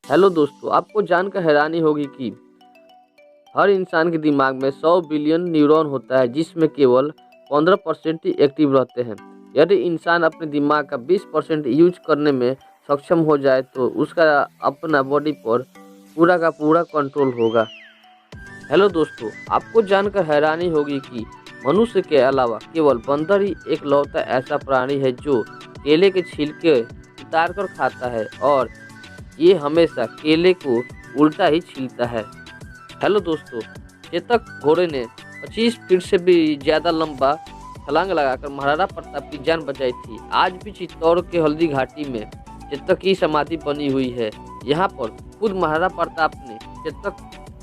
Hello दोस्तों, आपको जानकर हैरानी होगी कि हर इंसान के दिमाग में 100 बिलियन न्यूरॉन होता है, जिसमें केवल 15% ही एक्टिव रहते हैं। यदि इंसान अपने दिमाग का 20% यूज करने में सक्षम हो जाए तो उसका अपना बॉडी पर पूरा का पूरा कंट्रोल होगा। हेलो दोस्तों, आपको जानकर हैरानी होगी कि मनुष्य के अलावा केवल बंदर ही एकलौता ऐसा प्राणी है जो केले के छिलके उतार कर खाता है, और ये हमेशा केले को उल्टा ही छीलता है। हेलो दोस्तों, चेतक घोड़े ने 25 फीट से भी ज़्यादा लंबा छलांग लगाकर महाराणा प्रताप की जान बचाई थी। आज भी चित्तौड़ के हल्दी घाटी में चेतक की समाधि बनी हुई है। यहाँ पर खुद महाराणा प्रताप ने चेतक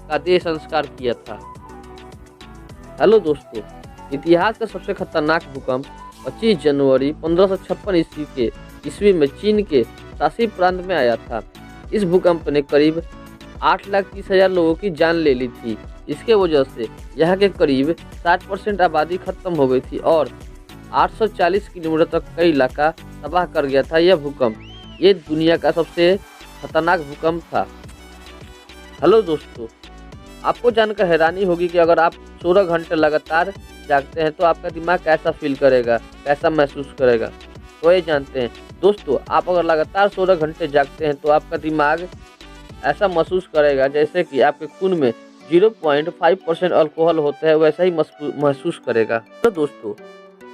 का देह संस्कार किया था। हेलो दोस्तों, इतिहास का सबसे खतरनाक भूकंप 25 जनवरी 1556 ईस्वी में चीन के शासी प्रांत में आया था। इस भूकंप ने करीब 8,30,000 लोगों की जान ले ली थी। इसके वजह से यहाँ के करीब 60% आबादी खत्म हो गई थी और 840 किलोमीटर तक का इलाका तबाह कर गया था। यह भूकंप ये दुनिया का सबसे खतरनाक भूकंप था। हेलो दोस्तों, आपको जानकर हैरानी होगी कि अगर आप 16 घंटे लगातार जागते हैं तो आपका दिमाग कैसा फील करेगा, कैसा महसूस करेगा। तो ये जानते हैं दोस्तों, आप अगर लगातार 16 घंटे जागते हैं तो आपका दिमाग ऐसा महसूस करेगा जैसे कि आपके खून में 0.5% अल्कोहल होता है, वैसा ही महसूस करेगा। तो दोस्तों,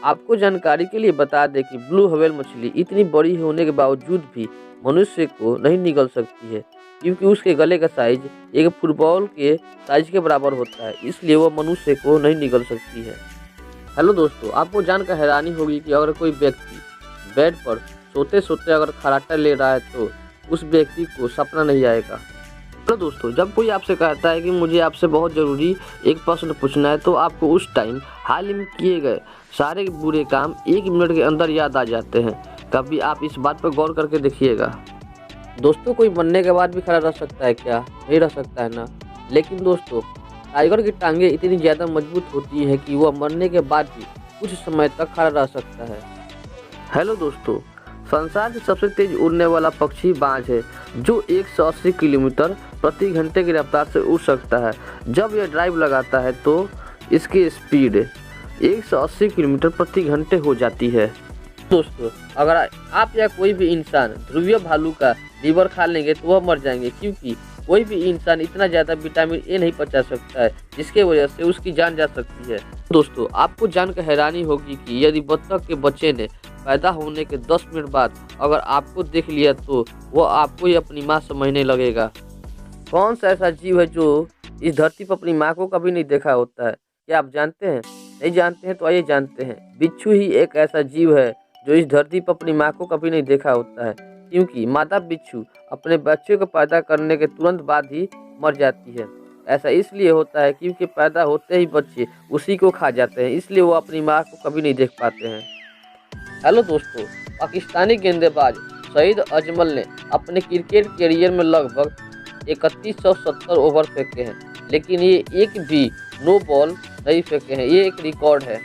आपको जानकारी के लिए बता दें कि ब्लू व्हेल मछली इतनी बड़ी होने के बावजूद भी मनुष्य को नहीं निगल सकती है, क्योंकि उसके गले का साइज एक फुटबॉल के साइज के बराबर होता है, इसलिए वह मनुष्य को नहीं निगल सकती है। हेलो दोस्तों, आपको जानकर हैरानी होगी कि अगर कोई व्यक्ति बेड पर सोते सोते अगर खर्राटा ले रहा है तो उस व्यक्ति को सपना नहीं आएगा। तो दोस्तों, जब कोई आपसे कहता है कि मुझे आपसे बहुत ज़रूरी एक प्रश्न पूछना है तो आपको उस टाइम हाल ही में किए गए सारे बुरे काम 1 मिनट के अंदर याद आ जाते हैं। कभी आप इस बात पर गौर करके देखिएगा। दोस्तों, कोई मरने के बाद भी खड़ा रह सकता है क्या? नहीं रह सकता है ना। लेकिन दोस्तों, टाइगर की टांगें इतनी ज़्यादा मजबूत होती है कि वह मरने के बाद भी कुछ समय तक खड़ा रह सकता है। हेलो दोस्तों, संसार के सबसे तेज उड़ने वाला पक्षी बाज है, जो 180 किलोमीटर प्रति घंटे की रफ्तार से उड़ सकता है। जब यह ड्राइव लगाता है तो इसकी स्पीड 180 किलोमीटर प्रति घंटे हो जाती है। दोस्तों, अगर आप या कोई भी इंसान ध्रुवीय भालू का लीवर खा लेंगे तो वह मर जाएंगे, क्योंकि कोई भी इंसान इतना ज़्यादा विटामिन ए नहीं पचा सकता है, जिसके वजह से उसकी जान जा सकती है। दोस्तों, आपको जानकर हैरानी होगी कि यदि बत्तख के बच्चे ने पैदा होने के 10 मिनट बाद अगर आपको देख लिया तो वह आपको ही अपनी माँ समझने लगेगा। कौन सा ऐसा जीव है जो इस धरती पर अपनी माँ को कभी नहीं देखा होता है? क्या आप जानते हैं? नहीं जानते हैं तो आइए जानते हैं। बिच्छू ही एक ऐसा जीव है जो इस धरती पर अपनी माँ को कभी नहीं देखा होता है, क्योंकि मादा बिच्छू अपने बच्चे को पैदा करने के तुरंत बाद ही मर जाती है। ऐसा इसलिए होता है क्योंकि पैदा होते ही बच्चे उसी को खा जाते हैं, इसलिए वो अपनी माँ को कभी नहीं देख पाते हैं। हेलो दोस्तों, पाकिस्तानी गेंदबाज सईद अजमल ने अपने क्रिकेट कैरियर में लगभग 3170 ओवर फेंके हैं, लेकिन ये एक भी नो बॉल नहीं फेंके हैं। ये एक रिकॉर्ड है।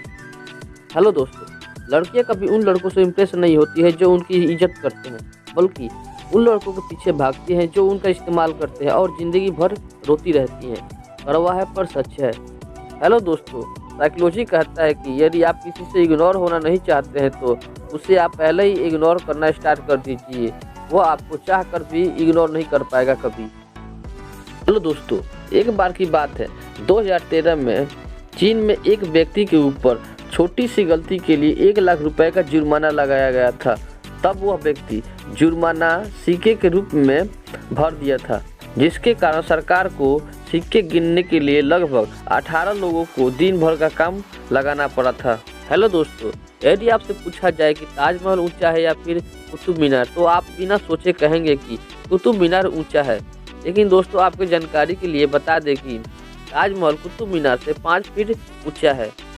हेलो दोस्तों, लड़कियां कभी उन लड़कों से इम्प्रेस नहीं होती है जो उनकी इज्जत करते हैं, बल्कि उन लड़कों के पीछे भागती हैं जो उनका इस्तेमाल करते हैं और ज़िंदगी भर रोती रहती हैं। कड़वा है पर सच है। हेलो दोस्तों, साइकोलॉजी कहता है कि यदि आप किसी से इग्नोर होना नहीं चाहते हैं तो उसे आप पहले ही इग्नोर करना स्टार्ट कर दीजिए। वो आपको चाह कर भी इग्नोर नहीं कर पाएगा कभी। हेलो दोस्तों, एक बार की बात है, 2013 में चीन में एक व्यक्ति के ऊपर छोटी सी गलती के लिए 1 लाख रुपए का जुर्माना लगाया गया था। तब वह व्यक्ति जुर्माना सिक्के के रूप में भर दिया था, जिसके कारण सरकार को सिक्के गिनने के लिए लगभग 18 लोगों को दिन भर का काम लगाना पड़ा था। हेलो दोस्तों, यदि आपसे पूछा जाए कि ताजमहल ऊंचा है या फिर कुतुब मीनार, तो आप बिना सोचे कहेंगे कि कुतुब मीनार ऊंचा है। लेकिन दोस्तों, आपकी जानकारी के लिए बता दें कि ताजमहल कुतुब मीनार से 5 फीट ऊंचा है।